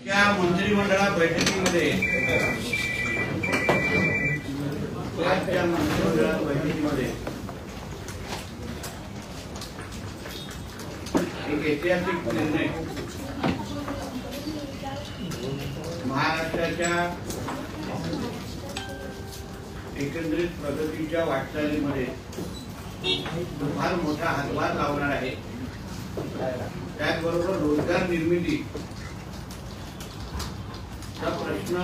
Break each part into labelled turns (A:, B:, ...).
A: त्या मंत्रिमंडळ बैठकीमध्ये एक ऐतिहासिक निर्णय महाराष्ट्राच्या एकंदरीत प्रगतीच्या वाटचालीमध्ये फार मोठा हातभार लावणार आहे। त्याचबरोबर रोजगार निर्मिती हा प्रश्न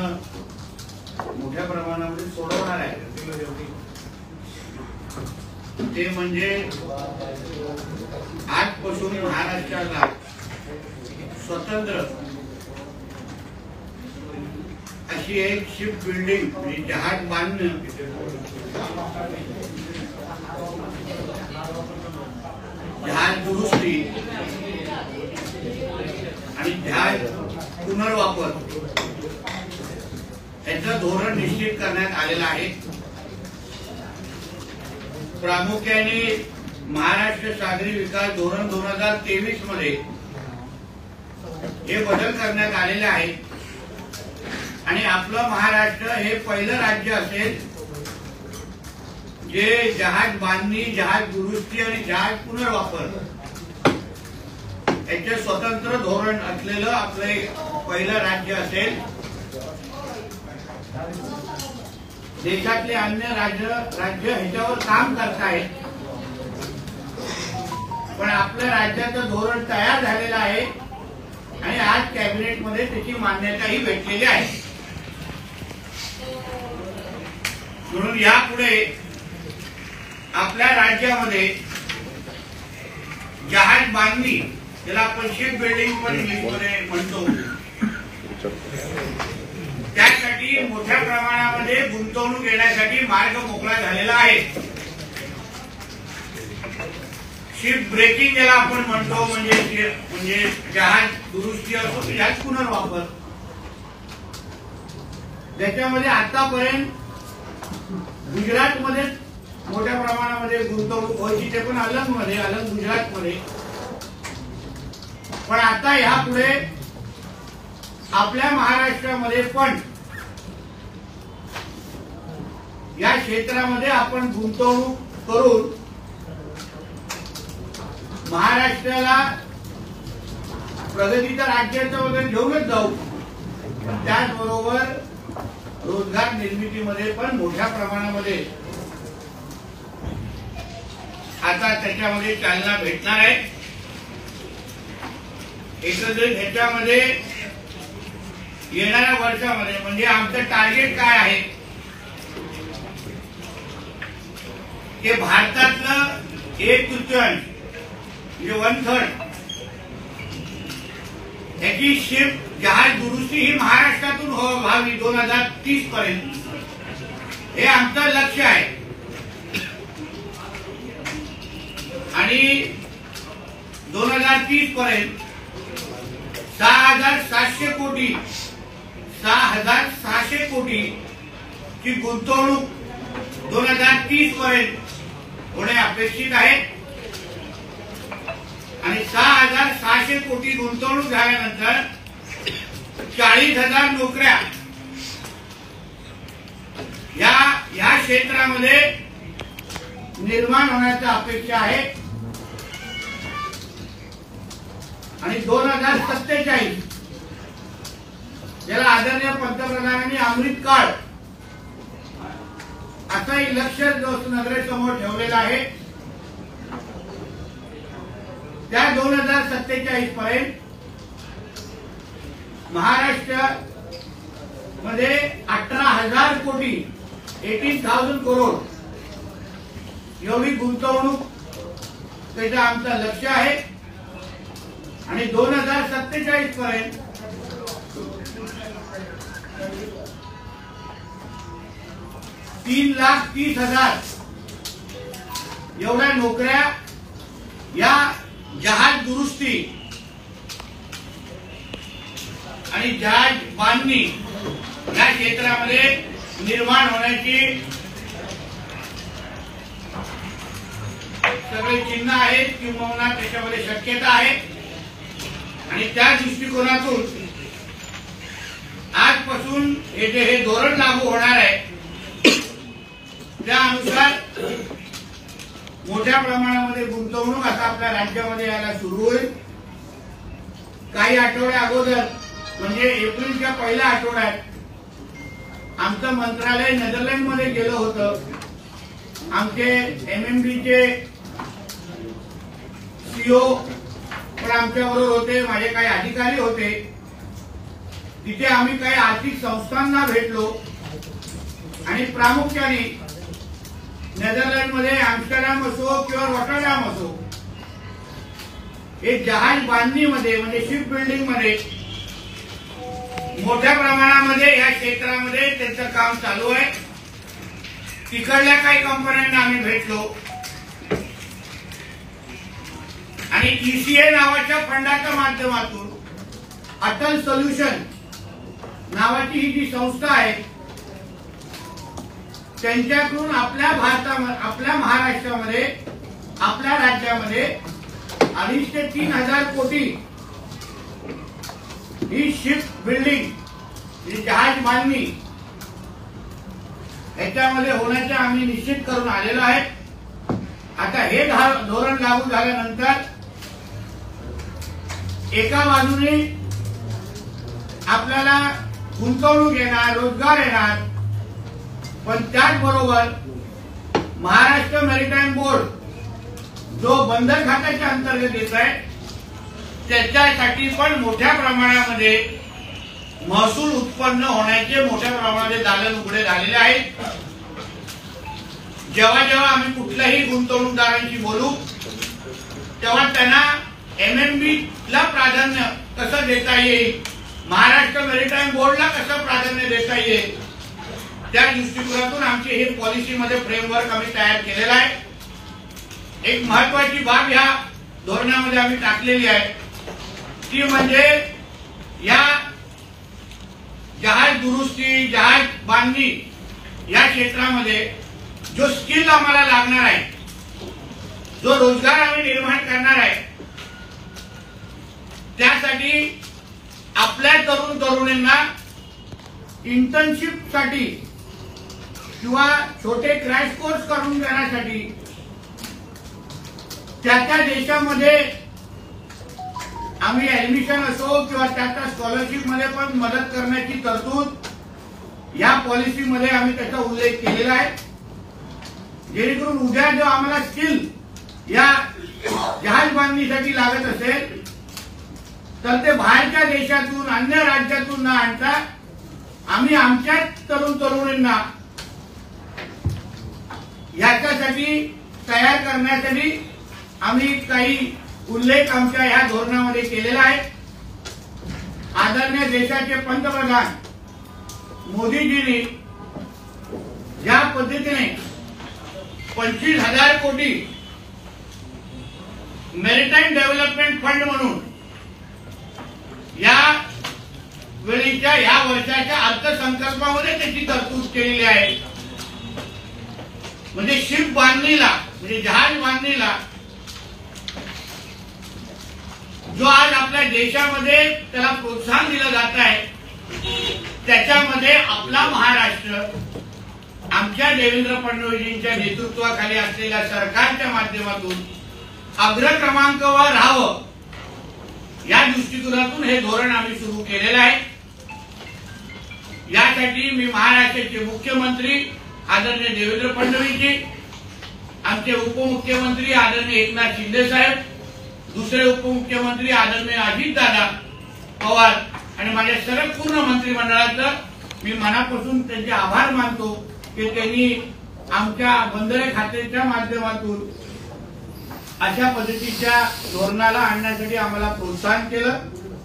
A: मोठ्या प्रमाणामध्ये सोडवणार आहे। ते म्हणजे आजपासून महाराष्ट्राला स्वतंत्र अशी एक शिप बिल्डिंग म्हणजे जहाज बांधणं, जहाज दुरुस्ती आणि जहाज पुनर्वापर याचं धोरण निश्चित करण्यात आलेलं आहे। प्रामुख्याने महाराष्ट्र सागरी विकास धोरण 2023 मध्ये हे बदल करण्यात आलेले आहेत आणि आपलं महाराष्ट्र हे पहिलं राज्य असेल जे जहाज बांधणी, जहाज दुरुस्ती आणि जहाज पुनर्वापर याचे स्वतंत्र धोरण असलेलं आपले पहिलं राज्य असेल। देशातले अन्य राज्य ह्याच्यावर काम करतायत, पण आपल्या राज्याचं धोरण तयार झालेलं आहे आणि आज कॅबिनेट मध्ये त्याची मान्यताही भेटलेली आहे। म्हणून यापुढे आपल्या राज्यामध्ये जहाज बांधणी, त्याला आपण शिप बिल्डिंग पण इंग्लिशमध्ये म्हणतो, त्यासाठी मोठ्या प्रमाणामध्ये गुंतवणूक येण्यासाठी मार्ग मोकळा झालेला आहे। शिप ब्रेकिंग याला आपण म्हणतो, म्हणजे जहाज दुरुस्ती असो की जहाज पुनर्वापर, त्याच्यामध्ये आतापर्यंत गुजरातमध्ये मोठ्या प्रमाणामध्ये गुंतवणूक व्हायची, ते पण अलग गुजरातमध्ये। पण आता यापुढे आपल्या महाराष्ट्रामध्ये पण या क्षेत्रामध्ये आपण गुंतवणूक करून महाराष्ट्राला प्रगतीच्या राज्याचं वगैरे घेऊनच जाऊ, त्याचबरोबर रोजगार निर्मितीमध्ये पण मोठ्या प्रमाणामध्ये आता त्याच्यामध्ये चालना भेटणार आहे। एकंदरीत ह्याच्यामध्ये येणाऱ्या वर्षामध्ये म्हणजे आमचं टार्गेट काय आहे की भारतातलं 1/3 म्हणजे 1/3 याची शिप जहाज दुरुस्ती ही महाराष्ट्रातून व्हावी 2030 पर्यंत, हे आमचं लक्ष्य आहे। आणि 2030 पर्यंत 6,700 कोटी ची गुंतवणूक 2030 पर्यंत होणे अपेक्षित आहे। आणि 6,600 कोटी गुंतवणूक झाल्यानंतर 40,000 नोकऱ्या या क्षेत्रामध्ये निर्माण होण्याची अपेक्षा आहे। आणि 2047 ज्याला आदरणीय पंतप्रधानांनी अमृत काळ असा एक लक्ष्य नजरेसमोर ठेवलेला आहे, त्या 2047 पर्यंत महाराष्ट्र मध्ये 18,000 कोटी 18,000 करोड एवढी गुंतवणूक त्याचं आमचं लक्ष्य आहे। आणि 2047 पर्यंत 3,30,000 एवढ्या नोकऱ्या या जहाज दुरुस्ती आणि जहाज बांधणी या क्षेत्रामध्ये निर्माण होण्याची सगळे चिन्ह आहेत किंवा त्याच्यामध्ये शक्यता आहे। आणि त्या दृष्टिकोनातून हे धोरण लागू होणार आहे त्यानुसार मोठ्या प्रमाणामध्ये गुंतवणूक आता आपल्या राज्यामध्ये यायला सुरू होईल। काही आठवडे अगोदर म्हणजे एप्रिलच्या पहिल्या आठवड्यात आमचं मंत्रालय नेदरलँड मध्ये गेलं होतं। आमचे एमएमडीचे सीओ पण आमच्याबरोबर होते, माझे काही अधिकारी होते। तिथे आम्ही काही आर्थिक संस्थांना भेटलो आणि प्रामुख्याने नेदरलँड मध्ये एम्स्टरडॅम असो किंवा रॉटरडॅम असो हे जहाज बांधणीमध्ये म्हणजे शिप बिल्डिंग मध्ये मोठ्या प्रमाणामध्ये या क्षेत्रामध्ये त्यांचं काम चालू आहे। तिकडल्या काही कंपन्यांना आम्ही भेटलो आणि ईसीए नावाच्या फंडाच्या माध्यमातून अटल सोल्युशन नावाची ही जी संस्था आहे त्यांच्याकडून आपल्या महाराष्ट्रामध्ये आपल्या राज्यामध्ये 2.5 ते 3,000 कोटी ही शिप बिल्डिंग ही जहाज बांधणी याच्यामध्ये होण्याचे आम्ही निश्चित करून आलेलो आहे। आता हे धोरण लागू झाल्यानंतर एका बाजूने आपल्याला गुंतवणूक येणार, रोजगार येणार, पण त्याचबरोबर महाराष्ट्र मॅरीटाईम बोर्ड जो बंदर खात्याच्या अंतर्गत येत आहे त्याच्यासाठी पण मोठ्या प्रमाणामध्ये महसूल उत्पन्न होण्याचे मोठ्या प्रमाणामध्ये दालन उघडे झालेले आहेत। जेव्हा जेव्हा आम्ही कुठल्याही गुंतवणूकदारांशी बोलू तेव्हा त्यांना एमएमबी ला प्राधान्य कसं देता येईल, महाराष्ट्र मॅरीटाईम बोर्डला कसं प्राधान्य देता येईल त्या दृष्टिकोनातून आमची हे पॉलिसीमध्ये फ्रेमवर्क आम्ही तयार केलेला आहे। एक महत्वाची बाब या धोरणामध्ये आम्ही टाकलेली आहे ती म्हणजे या जहाज दुरुस्ती, जहाज बांधणी या क्षेत्रामध्ये जो स्किल आम्हाला लागणार आहे, जो रोजगार आम्ही निर्माण करणार आहे त्यासाठी आपल्या तरुण तरुणींना इंटर्नशिप साठी किंवा छोटे क्रॅश कोर्स करून देण्यासाठी त्या देशामध्ये आम्ही ऍडमिशन असो किंवा त्या स्कॉलरशिप मध्ये पण मदत करण्याची तरतूद या पॉलिसीमध्ये आम्ही त्याचा उल्लेख केलेला आहे। जेणेकरून उद्या जो आम्हाला स्किल या जहाज बांधणीसाठी लागत असेल तर ते बाहेरच्या देशातून अन्य राज्यातून न आणता आम्ही आमच्या तरुण तरुणींना याच्यासाठी तयार करण्यासाठी आम्ही काही उल्लेख आमच्या या धोरणामध्ये केलेला आहे। आदरणीय देशाचे पंतप्रधान मोदीजींनी ज्या पद्धतीने 25,000 कोटी मॅरीटाईम डेव्हलपमेंट फंड म्हणून या वेळीच्या या वर्षाच्या अर्थसंकल्पामध्ये त्याची तरतूद केलेली आहे। म्हणजे शिप बांधणीला म्हणजे जहाज बांधणीला जो आज आपल्या देशामध्ये त्याला प्रोत्साहन दिलं जात आहे त्याच्यामध्ये आपला महाराष्ट्र आमच्या देवेंद्र फडणवीसजींच्या नेतृत्वाखाली असलेल्या सरकारच्या माध्यमातून अग्र क्रमांकावर राहावं या दृष्टिकोनातून हे धोरण आम्ही सुरू केलेलं आहे। यासाठी मी महाराष्ट्राचे मुख्यमंत्री आदरणीय देवेंद्र फडणवीसजी, आमचे उपमुख्यमंत्री आदरणीय एकनाथ शिंदे साहेब, दुसरे उपमुख्यमंत्री आदरणीय अजितदादा पवार आणि माझ्या सर्व पूर्ण मंत्रिमंडळाचं मी मनापासून त्यांचे आभार मानतो की त्यांनी आमच्या बंदरे खात्याच्या माध्यमातून अशा पद्धतीच्या धोरणाला आणण्यासाठी आम्हाला प्रोत्साहन केलं।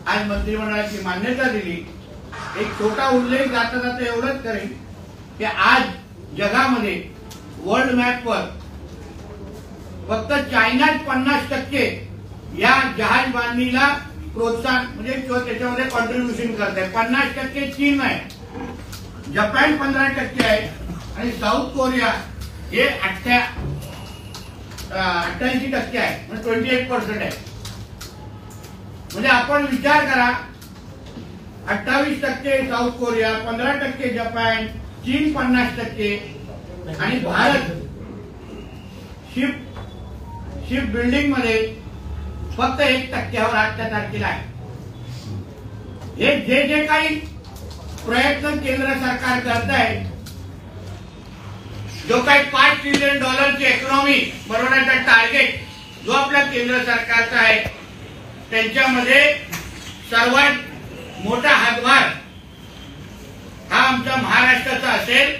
A: आज मंत्रिमंडळाची मान्यता दिली। एक छोटा उल्लेख जाता जाता एवढंच करेन की आज जगामध्ये वर्ल्ड मॅपवर फक्त चायनाच 50% या जहाज बांधणीला प्रोत्साहन म्हणजे त्याच्यामध्ये कॉन्ट्रीब्युशन करत आहे। 50% चीन आहे, जपान 15% आहे आणि साऊथ कोरिया हे 88% आहे, म्हणजे 28% आहे। म्हणजे आपण विचार करा 28% साऊथ कोरिया, 15% जपान, चीन 50% आणि भारत शिप बिल्डिंग मध्ये फक्त 1% आजच्या तारखेला आहे. हे जे काही प्रयत्न केंद्र सरकार करत आहे, जो काही $5 ट्रिलियन इकॉनॉमी बनवण्याचा टार्गेट जो आपल्या केंद्र सरकारचा आहे, त्यांच्यामध्ये सर्वात मोठा हातभार हा आमच्या महाराष्ट्राचा असेल.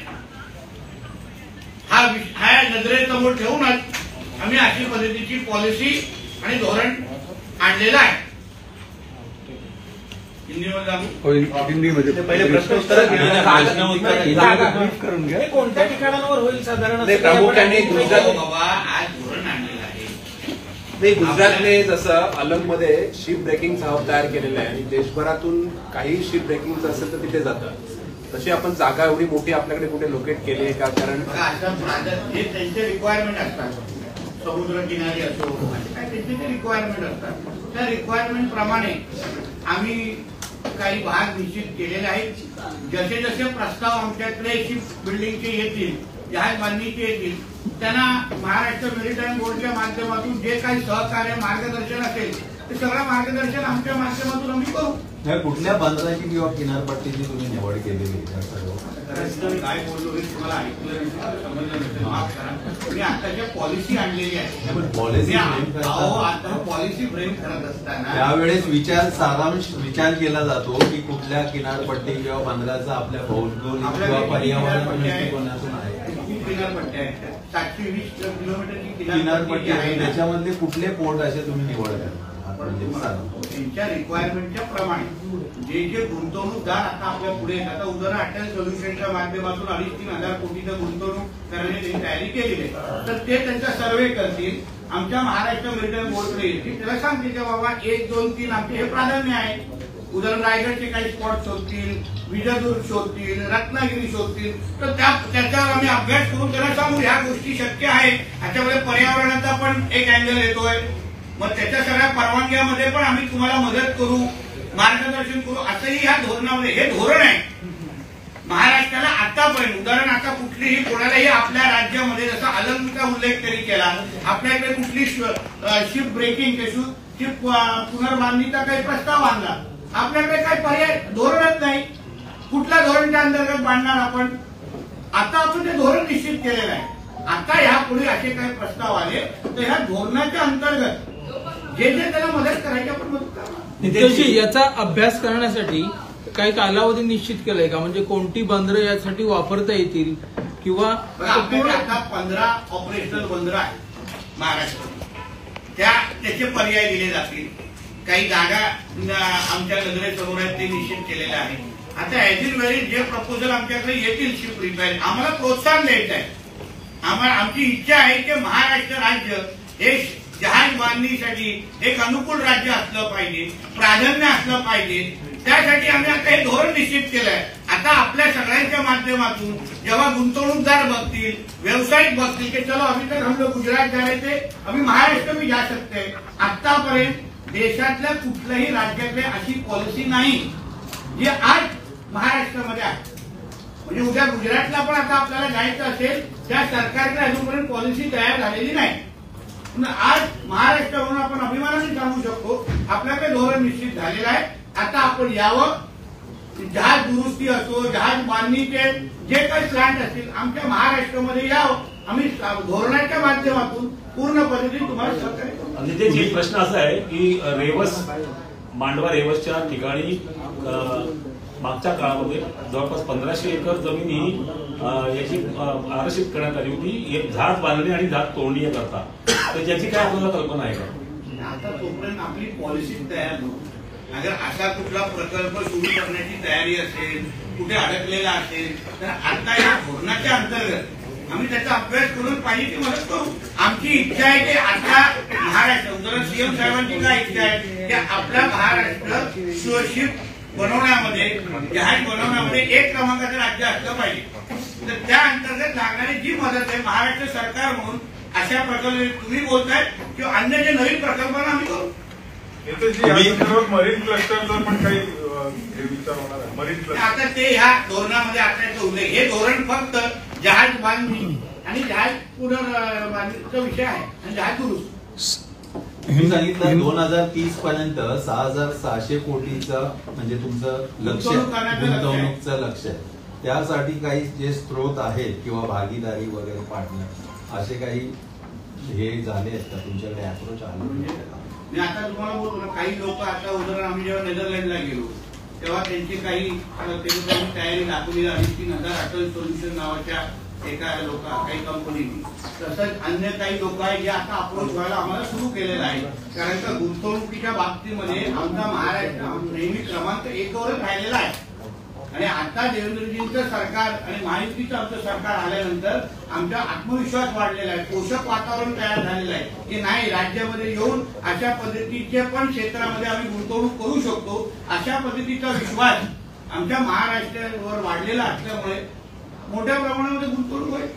A: हा नजरेसमोर ठेवूनच आम्ही अशी पद्धतीची पॉलिसी आणि धोरण आणलेलं आहे.
B: हिंदीमध्ये पहिले प्रश्नोत्तर कोणत्या ठिकाणांवर होईल साधारण? प्रामुख्याने
A: बाबा आज धोरण आणलेलं आहे.
C: नाही, गुजरातने जसं अलंगमध्ये शिप ब्रेकिंग साहब तयार केलेलं आहे आणि देशभरातून काही शिप ब्रेकिंगचं असेल तर तिथे जातं. तशी आपण जागा एवढी मोठी आपल्याकडे कुठे लोकेट केली आहे का? कारण
A: हे त्यांचे रिक्वायरमेंट असतात. समुद्र किनारी असो काय त्यांचे रिक्वायरमेंट असतात. त्या रिक्वायरमेंट प्रमाणे आम्ही काही भाग निश्चित केलेले आहेत. जसे जसे प्रस्ताव आमच्याकडे शिप बिल्डिंगचे येतील, जहाज बांधणीचे येतील, त्यांना महाराष्ट्र मेरिटाईम बोर्डच्या माध्यमातून जे काही सहकार्य मार्गदर्शन असेल ते सगळं मार्गदर्शन आमच्या माध्यमातून आम्ही करू.
D: कुठल्या बंदराची किंवा किनारपट्टीची तुम्ही निवड केलेली
A: काय बोललो हे तुम्हाला ऐकलं मी आताच्या पॉलिसी आणलेली आहे. पॉलिसी फ्रेम करत असताना
D: त्यावेळेस विचार केला जातो की कुठल्या किनारपट्टी किंवा बंदराचा आपल्या भौगोलिक किंवा पर्यावरण दृष्टिकोनातून आहे.
A: किनारपट्टी आहे 720 किलोमीटरची
D: किनारपट्टी आहे. त्याच्यामधले कुठले पोर्ट असे तुम्ही निवड करा
A: त्यांच्या रिक्वायरमेंटच्या प्रमाणे जे गुंतवणूकदार आता आपल्या पुढे आता उदाहरण अटल सोल्युशनच्या माध्यमातून 2,500-3,000 कोटीचं गुंतवणूक करण्याची त्यांनी तयारी केलेली आहे. तर ते त्यांचा सर्व्हे करतील, आमच्या महाराष्ट्र मेरिटाईम बोर्डकडे येतील, त्याला सांगतील की बाबा 1, 2, 3 आमचे हे प्राधान्य आहे. उदाहरण रायगडचे काही स्पॉट शोधतील, विजयदुर्ग शोधतील, रत्नागिरी शोधतील. तर त्याच्यावर आम्ही अभ्यास करून त्यांना सांगू ह्या गोष्टी शक्य आहेत. त्याच्यामध्ये पर्यावरणाचा पण एक अँगल येतोय. मग त्याच्या सगळ्या परवानग्यामध्ये पण आम्ही तुम्हाला मदत करू, मार्गदर्शन करू. असंही ह्या धोरणामध्ये हे धोरण आहे. महाराष्ट्राला आतापर्यंत उदाहरण आता कुठलीही कोणालाही आपल्या राज्यामध्ये जसा अलंगचा उल्लेख तरी केला, आपल्याकडे कुठली शिप ब्रेकिंग शिप पुनर्बांधणीचा काही प्रस्ताव आणला, आपल्याकडे काही पर्याय धोरणच नाही. कुठल्या धोरणच्या अंतर्गत बांधणार आपण? आता आपण ते धोरण निश्चित केलेलं आहे. आता यापुढे असे काही प्रस्ताव आले तर ह्या धोरणाच्या अंतर्गत जे त्याला मदत करायची आपण मदत करा.
B: याचा अभ्यास करण्यासाठी काही कालावधी निश्चित केलाय का? म्हणजे कोणती बंदरं यासाठी वापरता येतील किंवा
A: आता 15 ऑपरेशनल बंदरं आहेत महाराष्ट्रात, त्याचे पर्याय दिले जातील. काही जागा आमच्या नजरेसमोर आहेत ते निश्चित केलेले आहे. आता ऍज इज व्हेरी जे प्रपोजल आमच्याकडे येतील शिप रिपेअर, आम्हाला प्रोत्साहन द्यायचं आहे. आमची इच्छा आहे की महाराष्ट्र राज्य हे जहाज बांधणीसाठी एक अनुकूल राज्य असलं पाहिजे, प्राधान्य असलं पाहिजे. त्यासाठी आम्ही आता हे धोरण निश्चित केलंय. आता आपल्या सगळ्यांच्या माध्यमातून जेव्हा गुंतवणूकदार बघतील, व्यावसायिक बघतील की चलो अभी तक हम लोग गुजरात जा रहे थे, अभी महाराष्ट्र भी जा सकते हैं. आतापर्यंत देशातल्या कुठल्याही राज्याकडे अशी पॉलिसी नाही जी आज महाराष्ट्रामध्ये आहे. म्हणजे उद्या गुजरातला पण आता आपल्याला जायचं असेल, त्या सरकारकडे अजूनपर्यंत पॉलिसी तयार झालेली नाही. आज महाराष्ट्रावरून आपण अभिमानाने सांगू शकतो आपल्याकडे धोरण निश्चित झालेलं आहे. आता आपण यावं, जहाज दुरुस्ती असो, जहाज बांधणीचे जे काही प्लांट असतील आमच्या महाराष्ट्रामध्ये यावं. आम्ही धोरणाच्या माध्यमातून पूर्ण पद्धतीने तुम्हाला सहकार्य करू.
E: म्हणजे प्रश्न असा आहे की मांडवा रेवसच्या ठिकाणी मागच्या काळामध्ये जवळपास 1500 एकर जमीन ही याची आरक्षित करण्यात आली होती जहाज बांधणी आणि जहाज तोडणी करता. तर याची काय आपल्याला कल्पना आहे का?
A: आता तोपर्यंत आपली पॉलिसी तयार होईल. अगर असा कुठला प्रकल्प सुरू करण्याची तयारी असेल, कुठे अडकलेला असेल, तर आता या धोरणाच्या अंतर्गत आम्ही त्याचा अभ्यास करून पाहिजे ती मदत करू. आमची इच्छा आहे की आता महाराष्ट्र उदाहरण सीएम साहेबांची काय इच्छा आहे की आपला महाराष्ट्र शिप बनवण्यामध्ये, जहाज बनवण्यामध्ये 1 क्रमांकाचं राज्य असलं पाहिजे. तर त्या अंतर्गत लागणारी जी मदत आहे महाराष्ट्र सरकार म्हणून अशा प्रकल्प तुम्ही बोलताय किंवा अन्य जे नवीन प्रकल्पांना आम्ही करू.
F: मरीन क्लस्टरचं पण काही हे विचार होणार आहे मरीन प्लस.
A: आता ते ह्या धोरणामध्ये आणायचं उल्लेख, हे धोरण फक्त जहाज बांधणी आणि जहाज पुनर्बांधणीचा विषय आहे आणि जहाज दुरुस्त.
D: तुम्ही सांगितलं 2030 पर्यंत 6,600 कोटीचं म्हणजे तुमचं लक्ष गुंतवणूकचं लक्ष आहे. त्यासाठी काही जे स्रोत आहेत किंवा भागीदारी वगैरे पार्टनर असे काही हे झाले आहेत का तुमच्याकडे अप्रोच आले?
A: मी आता तुम्हाला बोलतो ना, काही लोक आता उदाहरण आम्ही जेव्हा नेदरलँडला गेलो तेव्हा त्यांची काही तयारी दाखवली आली. 3,000 अटल सोल्युशन नावाच्या एका काही कंपनीनी, तसंच अन्य काही लोक आहेत जे आता अप्रोच व्हायला आम्हाला सुरू केलेलं आहे. कारण का गुंतवणुकीच्या बाबतीमध्ये आमचा महाराष्ट्र नेहमी क्रमांक 1 वरच राहिलेला आहे. आणि आता देवेंद्रजींचं सरकार आणि महायुतीचं आमचं सरकार आल्यानंतर आमचा आत्मविश्वास वाढलेला आहे, पोषक वातावरण तयार झालेलं आहे की नाही, राज्यामध्ये येऊन अशा पद्धतीचे पण क्षेत्रामध्ये आम्ही गुंतवणूक करू शकतो. अशा पद्धतीचा विश्वास आमच्या महाराष्ट्रावर वाढलेला असल्यामुळे मोठ्या प्रमाणामध्ये गुंतवणूक होईल.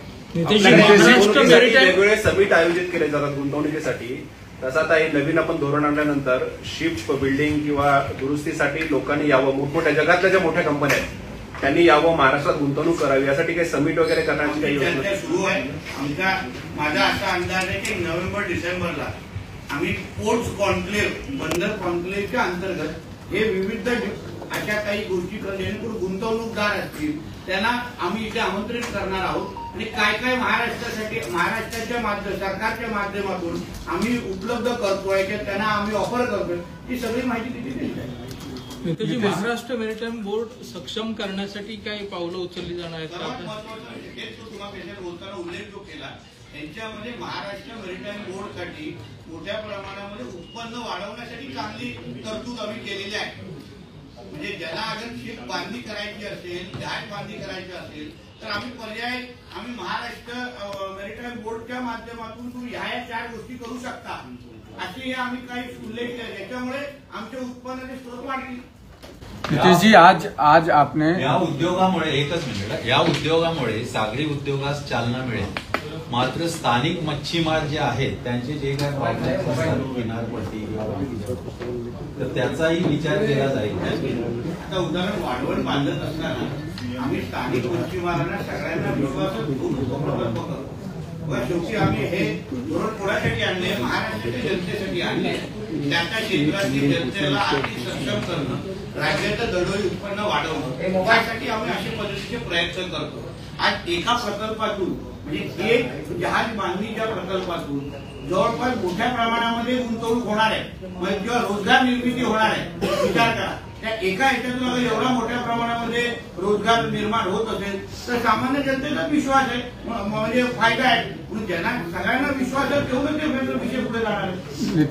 C: वेगवेगळे समिट आयोजित केले जातात गुंतवणुकीसाठी. तसं आता हे नवीन आपण धोरण आणल्यानंतर शिप बिल्डिंग किंवा दुरुस्तीसाठी लोकांनी यावं, मोठमोठ्या जगातल्या ज्या मोठ्या कंपन्या आहेत त्यांनी यावं, महाराष्ट्रात गुंतवणूक करावी, यासाठी काही समिट वगैरे करण्याची काही योजना
A: सुरू आहे. माझा असा अंदाज आहे की नोव्हेंबर-डिसेंबरला आम्ही पोर्ट्स कॉन्क्लेव्ह, बंदर कॉन्क्लेव्हच्या अंतर्गत हे विविध अशा काही गोष्टी जेणेकरून गुंतवणूकदार असतील त्यांना आम्ही इथे आमंत्रित करणार आहोत. आणि काय काय महाराष्ट्राच्या सरकारच्या माध्यमातून आम्ही उपलब्ध करतोय की त्यांना आम्ही ऑफर करतोय, ही सगळी माहिती तिथे दिली आहे.
B: महाराष्ट्र मॅरिटाईम बोर्ड सक्षम करण्यासाठी काही पावलं उचलली जाणार आहेत?
A: सर्वात महत्वाचं हेच तो तुम्हाला बोलताना उल्लेख जो केला, त्यांच्यामध्ये महाराष्ट्र मॅरिटाईम बोर्डसाठी मोठ्या प्रमाणामध्ये उत्पन्न वाढवण्यासाठी चांगली तरतूद आम्ही केलेली आहे. म्हणजे ज्यांना अगर शिप बांधणी करायची असेल, जहाज बांधणी करायची असेल तर आम्ही महाराष्ट्र मॅरिटाईम बोर्डच्या माध्यमातून तुम्ही ह्या 4 गोष्टी करू शकता असे आम्ही काही उल्लेख केले. त्याच्यामुळे आमच्या उत्पन्नाचे स्रोत वाढतील.
G: नितेशजी, आज आपने
D: या उद्योगामुळे एकच मिनिट, या उद्योगामुळे सागरी उद्योगास चालना मिळेल. मात्र स्थानिक मच्छीमार जे आहेत त्यांचे जे काही प्रॉब्लेम्स असतात किनारपट्टी किंवा तर त्याचाही विचार केला जाईल.
A: आता उदाहरण वाढवण बांधत असताना आम्ही स्थानिक मच्छीमारांना सगळ्यांना विश्वासात घेऊन प्रकल्प करू. शेवटी आम्ही हे धोरण कोणासाठी आणले, महाराष्ट्राच्या जनतेसाठी आणले. त्याच्या क्षेत्रातील जनतेला आर्थिक सक्षम करणं, राज्याचं दरडोई उत्पन्न वाढवणं, त्यासाठी आम्ही अशा पद्धतीचे प्रयत्न करतो. आज एका प्रकल्पातून म्हणजे एक जहाज बांधणीच्या प्रकल्पातून जवळपास मोठ्या प्रमाणामध्ये गुंतवणूक होणार आहे, म्हणजे किंवा रोजगार निर्मिती होणार आहे. विचार करा, त्या एका ह्याच्यातून अगर एवढा मोठ्या प्रमाणामध्ये रोजगार निर्माण होत असेल तर सामान्य जनतेचाच विश्वास आहे, म्हणजे फायदा आहे. म्हणून ज्यांना सगळ्यांना विश्वास आहे तेवढं ते विषय पुढे जाणार आहे.